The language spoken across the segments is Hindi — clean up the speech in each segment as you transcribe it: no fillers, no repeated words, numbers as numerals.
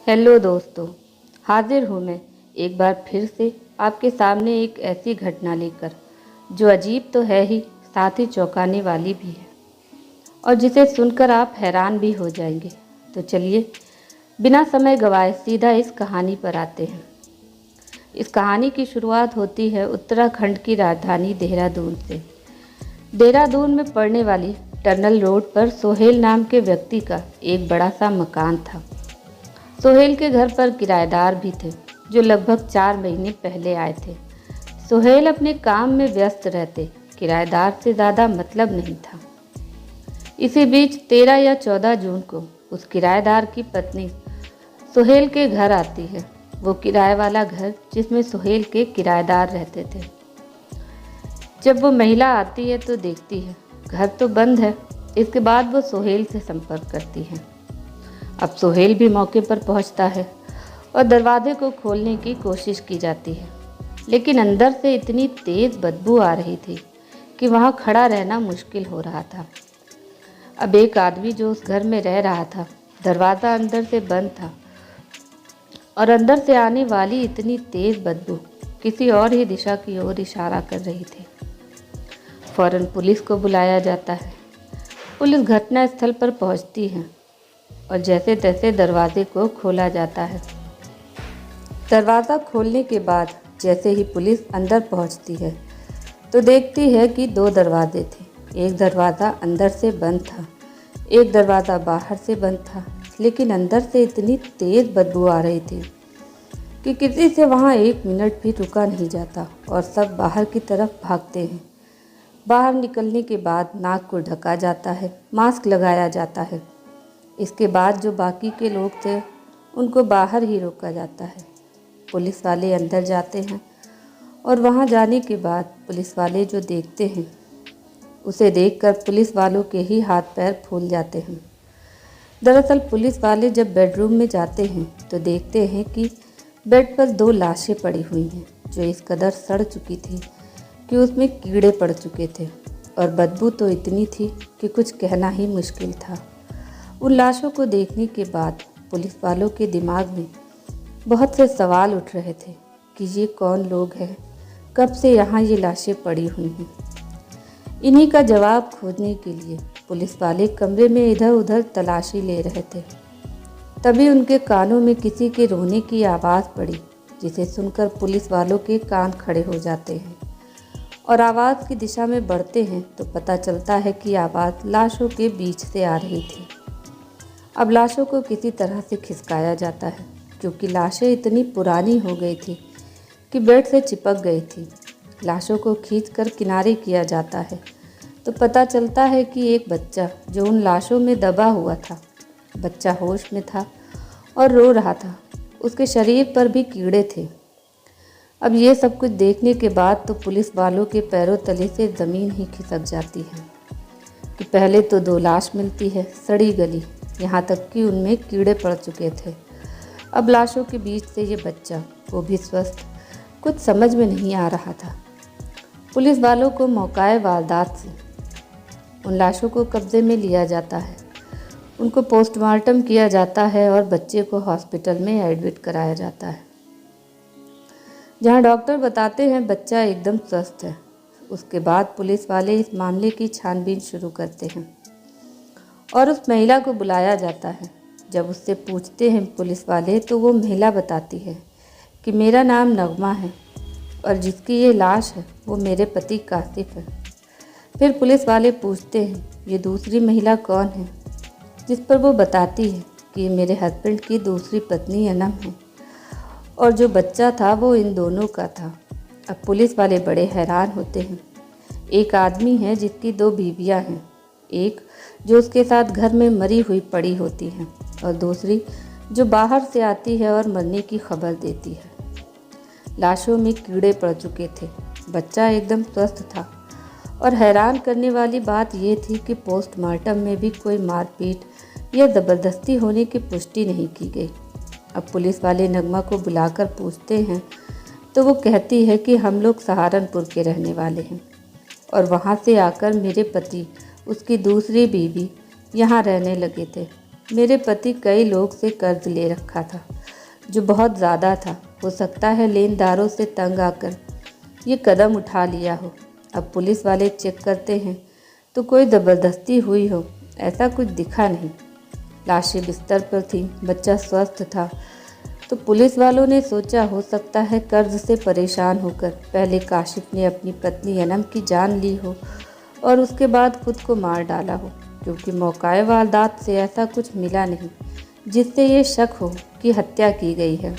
हेलो दोस्तों, हाजिर हूँ मैं एक बार फिर से आपके सामने एक ऐसी घटना लेकर जो अजीब तो है ही, साथ ही चौंकाने वाली भी है और जिसे सुनकर आप हैरान भी हो जाएंगे। तो चलिए बिना समय गवाए सीधा इस कहानी पर आते हैं। इस कहानी की शुरुआत होती है उत्तराखंड की राजधानी देहरादून से। देहरादून में पड़ने वाली टनल रोड पर सोहेल नाम के व्यक्ति का एक बड़ा सा मकान था। सोहेल के घर पर किराएदार भी थे जो लगभग 4 महीने पहले आए थे। सोहेल अपने काम में व्यस्त रहते, किराएदार से ज़्यादा मतलब नहीं था। इसी बीच 13 या 14 जून को उस किराएदार की पत्नी सोहेल के घर आती है। वो किराए वाला घर जिसमें सोहेल के किराएदार रहते थे। जब वो महिला आती है तो देखती है घर तो बंद है। इसके बाद वो सोहेल से संपर्क करती है। अब सोहेल भी मौके पर पहुंचता है और दरवाजे को खोलने की कोशिश की जाती है, लेकिन अंदर से इतनी तेज़ बदबू आ रही थी कि वहां खड़ा रहना मुश्किल हो रहा था। अब एक आदमी जो उस घर में रह रहा था, दरवाज़ा अंदर से बंद था और अंदर से आने वाली इतनी तेज़ बदबू किसी और ही दिशा की ओर इशारा कर रही थी। फौरन पुलिस को बुलाया जाता है। पुलिस घटनास्थल पर पहुंचती है और जैसे तैसे दरवाजे को खोला जाता है। दरवाज़ा खोलने के बाद जैसे ही पुलिस अंदर पहुंचती है तो देखती है कि 2 दरवाजे थे। एक दरवाज़ा अंदर से बंद था, एक दरवाज़ा बाहर से बंद था, लेकिन अंदर से इतनी तेज़ बदबू आ रही थी कि किसी से वहां 1 मिनट भी रुका नहीं जाता और सब बाहर की तरफ भागते हैं। बाहर निकलने के बाद नाक को ढका जाता है, मास्क लगाया जाता है। इसके बाद जो बाकी के लोग थे उनको बाहर ही रोका जाता है। पुलिस वाले अंदर जाते हैं और वहां जाने के बाद पुलिस वाले जो देखते हैं उसे देखकर पुलिस वालों के ही हाथ पैर फूल जाते हैं। दरअसल पुलिस वाले जब बेडरूम में जाते हैं तो देखते हैं कि बेड पर 2 लाशें पड़ी हुई हैं जो इस कदर सड़ चुकी थी कि उसमें कीड़े पड़ चुके थे और बदबू तो इतनी थी कि कुछ कहना ही मुश्किल था। उन लाशों को देखने के बाद पुलिस वालों के दिमाग में बहुत से सवाल उठ रहे थे कि ये कौन लोग हैं, कब से यहाँ ये लाशें पड़ी हुई हैं। इन्हीं का जवाब खोजने के लिए पुलिस वाले कमरे में इधर उधर तलाशी ले रहे थे। तभी उनके कानों में किसी के रोने की आवाज़ पड़ी, जिसे सुनकर पुलिस वालों के कान खड़े हो जाते हैं और आवाज़ की दिशा में बढ़ते हैं तो पता चलता है कि आवाज़ लाशों के बीच से आ रही थी। अब लाशों को किसी तरह से खिसकाया जाता है क्योंकि लाशें इतनी पुरानी हो गई थी कि बेड से चिपक गई थी। लाशों को खींचकर किनारे किया जाता है तो पता चलता है कि एक बच्चा जो उन लाशों में दबा हुआ था, बच्चा होश में था और रो रहा था। उसके शरीर पर भी कीड़े थे। अब ये सब कुछ देखने के बाद तो पुलिस वालों के पैरों तले से ज़मीन ही खिसक जाती है कि पहले तो 2 लाश मिलती है सड़ी गली, यहाँ तक कि उनमें कीड़े पड़ चुके थे। अब लाशों के बीच से ये बच्चा, वो भी स्वस्थ, कुछ समझ में नहीं आ रहा था। पुलिस वालों को मौकाए वारदात से उन लाशों को कब्जे में लिया जाता है, उनको पोस्टमार्टम किया जाता है और बच्चे को हॉस्पिटल में एडमिट कराया जाता है, जहां डॉक्टर बताते हैं बच्चा एकदम स्वस्थ है। उसके बाद पुलिस वाले इस मामले की छानबीन शुरू करते हैं और उस महिला को बुलाया जाता है। जब उससे पूछते हैं पुलिस वाले तो वो महिला बताती है कि मेरा नाम नगमा है और जिसकी ये लाश है वो मेरे पति कासिफ है। फिर पुलिस वाले पूछते हैं ये दूसरी महिला कौन है, जिस पर वो बताती है कि ये मेरे हस्बैंड की दूसरी पत्नी अनम है और जो बच्चा था वो इन दोनों का था। अब पुलिस वाले बड़े हैरान होते हैं। एक आदमी है जिसकी 2 बीवियां हैं, एक जो उसके साथ घर में मरी हुई पड़ी होती है और दूसरी जो बाहर से आती है और मरने की खबर देती है। लाशों में कीड़े पड़ चुके थे, बच्चा एकदम स्वस्थ था और हैरान करने वाली बात यह थी कि पोस्टमार्टम में भी कोई मारपीट या ज़बरदस्ती होने की पुष्टि नहीं की गई। अब पुलिस वाले नगमा को बुलाकर पूछते हैं तो वो कहती है कि हम लोग सहारनपुर के रहने वाले हैं और वहाँ से आकर मेरे पति, उसकी दूसरी बीवी यहाँ रहने लगे थे। मेरे पति कई लोग से कर्ज ले रखा था जो बहुत ज़्यादा था। हो सकता है लेनदारों से तंग आकर ये कदम उठा लिया हो। अब पुलिस वाले चेक करते हैं तो कोई ज़बरदस्ती हुई हो, ऐसा कुछ दिखा नहीं। लाशें बिस्तर पर थीं, बच्चा स्वस्थ था। तो पुलिस वालों ने सोचा हो सकता है कर्ज से परेशान होकर पहले काशिफ ने अपनी पत्नी अनम की जान ली हो और उसके बाद खुद को मार डाला हो, क्योंकि मौकाए वारदात से ऐसा कुछ मिला नहीं जिससे ये शक हो कि हत्या की गई है।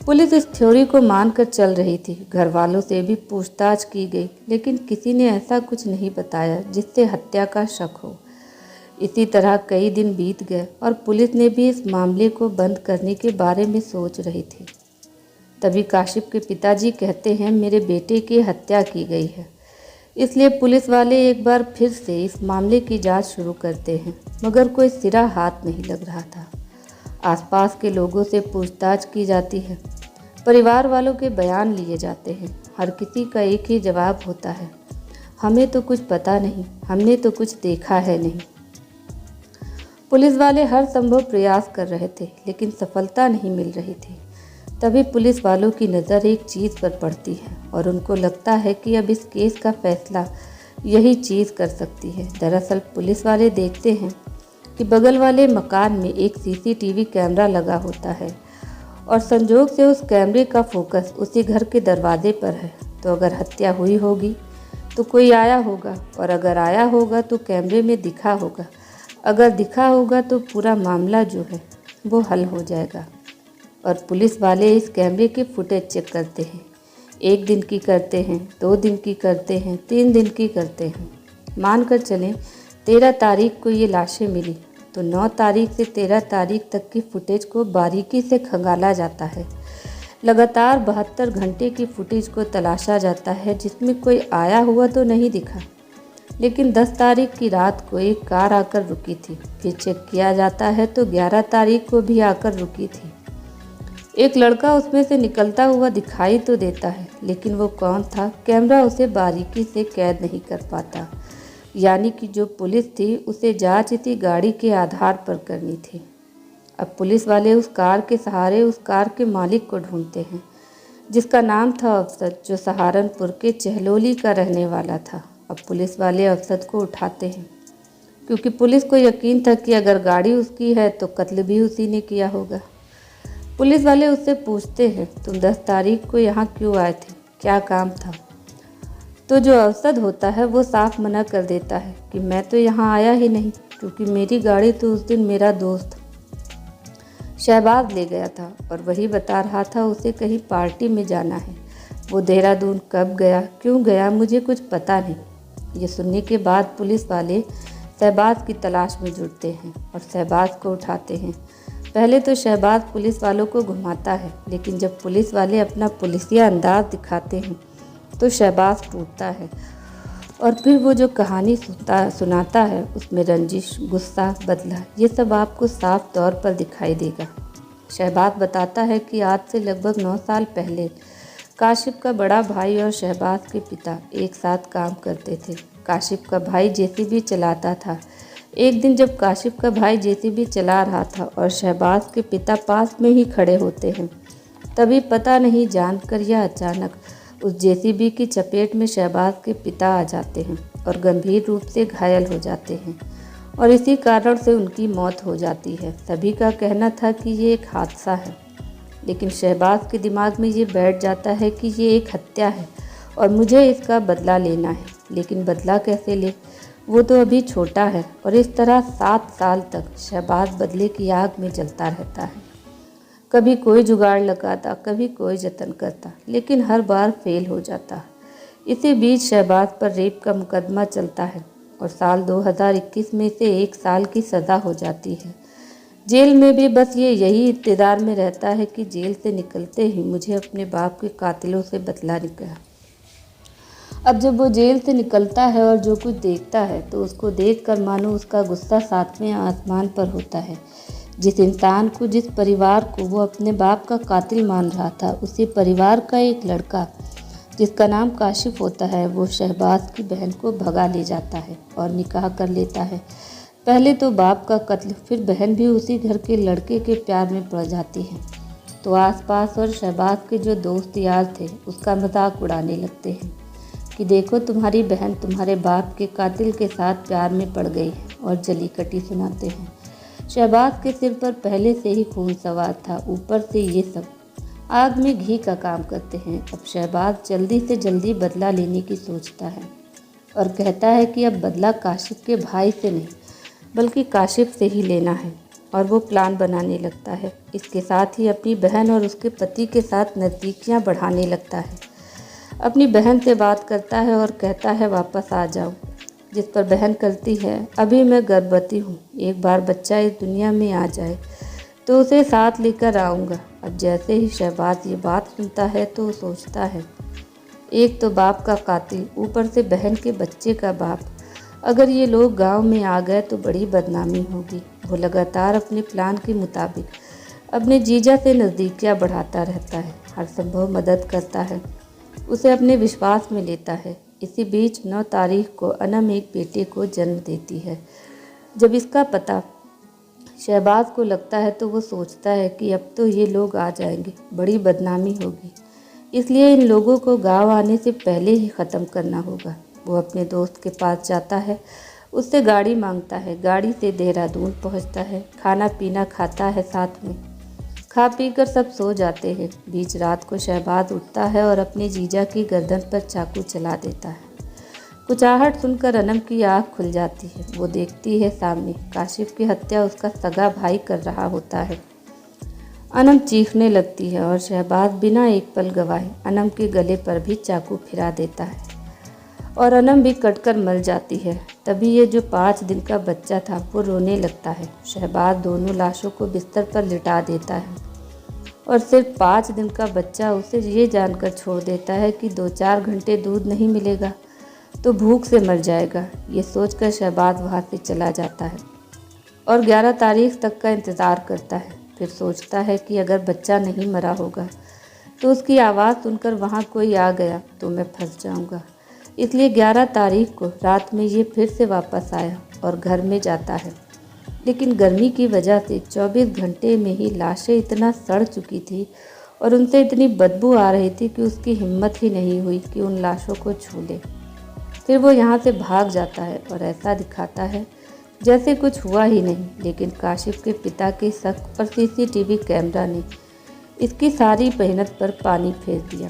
पुलिस इस थ्योरी को मानकर चल रही थी। घर वालों से भी पूछताछ की गई, लेकिन किसी ने ऐसा कुछ नहीं बताया जिससे हत्या का शक हो। इसी तरह कई दिन बीत गए और पुलिस ने भी इस मामले को बंद करने के बारे में सोच रही थी। तभी काशिफ के पिताजी कहते हैं, मेरे बेटे की हत्या की गई है। इसलिए पुलिस वाले एक बार फिर से इस मामले की जांच शुरू करते हैं, मगर कोई सिरा हाथ नहीं लग रहा था। आसपास के लोगों से पूछताछ की जाती है, परिवार वालों के बयान लिए जाते हैं। हर किसी का एक ही जवाब होता है, हमें तो कुछ पता नहीं, हमने तो कुछ देखा है नहीं। पुलिस वाले हर संभव प्रयास कर रहे थे, लेकिन सफलता नहीं मिल रही थी। तभी पुलिस वालों की नज़र एक चीज़ पर पड़ती है और उनको लगता है कि अब इस केस का फैसला यही चीज़ कर सकती है। दरअसल पुलिस वाले देखते हैं कि बगल वाले मकान में एक सीसीटीवी कैमरा लगा होता है और संजोग से उस कैमरे का फोकस उसी घर के दरवाजे पर है। तो अगर हत्या हुई होगी तो कोई आया होगा, और अगर आया होगा तो कैमरे में दिखा होगा। अगर दिखा होगा तो पूरा मामला जो है वो हल हो जाएगा। और पुलिस वाले इस कैमरे के फुटेज चेक करते हैं। 1 दिन की करते हैं, 2 दिन की करते हैं, 3 दिन की करते हैं। मानकर चलें 13 तारीख को ये लाशें मिली, तो 9 तारीख से 13 तारीख तक की फुटेज को बारीकी से खंगाला जाता है। लगातार 72 घंटे की फुटेज को तलाशा जाता है, जिसमें कोई आया हुआ तो नहीं दिखा। लेकिन 10 तारीख की रात को एक कार आकर रुकी थी। फिर चेक किया जाता है तो 11 तारीख को भी आकर रुकी थी। एक लड़का उसमें से निकलता हुआ दिखाई तो देता है, लेकिन वो कौन था कैमरा उसे बारीकी से कैद नहीं कर पाता। यानी कि जो पुलिस थी उसे जांच इसी गाड़ी के आधार पर करनी थी। अब पुलिस वाले उस कार के सहारे उस कार के मालिक को ढूंढते हैं, जिसका नाम था अफसद, जो सहारनपुर के चहलोली का रहने वाला था। अब पुलिस वाले अफसद को उठाते हैं, क्योंकि पुलिस को यकीन था कि अगर गाड़ी उसकी है तो कत्ल भी उसी ने किया होगा। पुलिस वाले उससे पूछते हैं, तुम 10 तारीख को यहाँ क्यों आए थे, क्या काम था? तो जो अफसद होता है वो साफ मना कर देता है कि मैं तो यहाँ आया ही नहीं, क्योंकि मेरी गाड़ी तो उस दिन मेरा दोस्त शहबाज ले गया था और वही बता रहा था उसे कहीं पार्टी में जाना है। वो देहरादून कब गया, क्यों गया, मुझे कुछ पता नहीं। ये सुनने के बाद पुलिस वाले शहबाज की तलाश में जुटते हैं और शहबाज को उठाते हैं। पहले तो शहबाज पुलिस वालों को घुमाता है, लेकिन जब पुलिस वाले अपना पुलिसिया अंदाज दिखाते हैं तो शहबाज टूटता है और फिर वो जो कहानी सुनाता है उसमें रंजिश, गुस्सा, बदला, ये सब आपको साफ तौर पर दिखाई देगा। शहबाज बताता है कि आज से लगभग 9 साल पहले काशिफ का बड़ा भाई और शहबाज के पिता एक साथ काम करते थे। काशिफ का भाई जेसीबी चलाता था। एक दिन जब काशिफ का भाई जेसीबी चला रहा था और शहबाज के पिता पास में ही खड़े होते हैं, तभी पता नहीं जानकर या अचानक उस जेसीबी की चपेट में शहबाज के पिता आ जाते हैं और गंभीर रूप से घायल हो जाते हैं और इसी कारण से उनकी मौत हो जाती है। सभी का कहना था कि ये एक हादसा है, लेकिन शहबाज के दिमाग में ये बैठ जाता है कि ये एक हत्या है और मुझे इसका बदला लेना है। लेकिन बदला कैसे ले, वो तो अभी छोटा है। और इस तरह 7 साल तक शहबाज बदले की आग में जलता रहता है। कभी कोई जुगाड़ लगाता, कभी कोई जतन करता, लेकिन हर बार फेल हो जाता। इसी बीच शहबाज पर रेप का मुकदमा चलता है और साल 2021 में से 1 साल की सज़ा हो जाती है। जेल में भी बस ये यही इंतज़ार में रहता है कि जेल से निकलते ही मुझे अपने बाप के कातिलों से बदला निकला। अब जब वो जेल से निकलता है और जो कुछ देखता है तो उसको देखकर मानो उसका गुस्सा 7वें आसमान पर होता है। जिस इंसान को, जिस परिवार को वो अपने बाप का कातिल मान रहा था, उसी परिवार का एक लड़का जिसका नाम काशिफ होता है, वो शहबाज की बहन को भगा ले जाता है और निकाह कर लेता है। पहले तो बाप का कत्ल, फिर बहन भी उसी घर के लड़के के प्यार में पड़ जाती है। तो आसपास और शहबाज के जो दोस्त यार थे उसका मजाक उड़ाने लगते हैं कि देखो तुम्हारी बहन तुम्हारे बाप के कातिल के साथ प्यार में पड़ गई है, और जली कटी सुनाते हैं। शहबाज के सिर पर पहले से ही खून सवार था, ऊपर से ये सब आग में घी का काम करते हैं। अब शहबाज जल्दी से जल्दी बदला लेने की सोचता है और कहता है कि अब बदला काशिफ के भाई से नहीं बल्कि काशिफ से ही लेना है, और वो प्लान बनाने लगता है। इसके साथ ही अपनी बहन और उसके पति के साथ नज़दीकियाँ बढ़ाने लगता है। अपनी बहन से बात करता है और कहता है वापस आ जाओ, जिस पर बहन कहती है अभी मैं गर्भवती हूँ, एक बार बच्चा इस दुनिया में आ जाए तो उसे साथ लेकर आऊँगा। अब जैसे ही शहबाज ये बात सुनता है तो सोचता है एक तो बाप का कातिल, ऊपर से बहन के बच्चे का बाप, अगर ये लोग गांव में आ गए तो बड़ी बदनामी होगी। वो लगातार अपने प्लान के मुताबिक अपने जीजा से नज़दीकियाँ बढ़ाता रहता है, हर संभव मदद करता है, उसे अपने विश्वास में लेता है। इसी बीच 9 तारीख को अनम एक बेटे को जन्म देती है। जब इसका पता शहबाज को लगता है तो वो सोचता है कि अब तो ये लोग आ जाएंगे, बड़ी बदनामी होगी, इसलिए इन लोगों को गांव आने से पहले ही ख़त्म करना होगा। वो अपने दोस्त के पास जाता है, उससे गाड़ी मांगता है, गाड़ी से देहरादून पहुंचता है, खाना पीना खाता है साथ में, खा पी कर सब सो जाते हैं। बीच रात को शहबाज उठता है और अपने जीजा की गर्दन पर चाकू चला देता है। कुछ आहट सुनकर अनम की आँख खुल जाती है। वो देखती है सामने काशिफ की हत्या उसका सगा भाई कर रहा होता है। अनम चीखने लगती है और शहबाज बिना एक पल गवाए अनम के गले पर भी चाकू फिरा देता है और अनम भी कटकर मर जाती है। तभी ये जो 5 दिन का बच्चा था वो रोने लगता है। शहबाज दोनों लाशों को बिस्तर पर लिटा देता है और सिर्फ 5 दिन का बच्चा उसे ये जानकर छोड़ देता है कि 2-4 घंटे दूध नहीं मिलेगा तो भूख से मर जाएगा। ये सोचकर शहबाज वहाँ से चला जाता है और 11 तारीख तक का इंतज़ार करता है। फिर सोचता है कि अगर बच्चा नहीं मरा होगा तो उसकी आवाज़ सुनकर वहाँ कोई आ गया तो मैं फंस जाऊँगा। इसलिए 11 तारीख को रात में ये फिर से वापस आया और घर में जाता है, लेकिन गर्मी की वजह से 24 घंटे में ही लाशें इतना सड़ चुकी थी और उनसे इतनी बदबू आ रही थी कि उसकी हिम्मत ही नहीं हुई कि उन लाशों को छू ले। फिर वो यहाँ से भाग जाता है और ऐसा दिखाता है जैसे कुछ हुआ ही नहीं, लेकिन काशिफ के पिता के शक पर सीसीटीवी कैमरा ने इसकी सारी मेहनत पर पानी फेर दिया।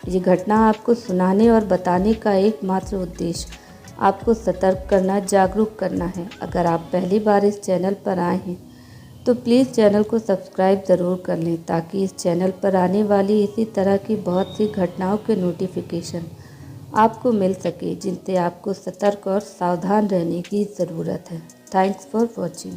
ये घटना आपको सुनाने और बताने का एकमात्र उद्देश्य आपको सतर्क करना, जागरूक करना है। अगर आप पहली बार इस चैनल पर आए हैं तो प्लीज़ चैनल को सब्सक्राइब ज़रूर कर लें ताकि इस चैनल पर आने वाली इसी तरह की बहुत सी घटनाओं के नोटिफिकेशन आपको मिल सके, जिनसे आपको सतर्क और सावधान रहने की ज़रूरत है। Thanks for watching.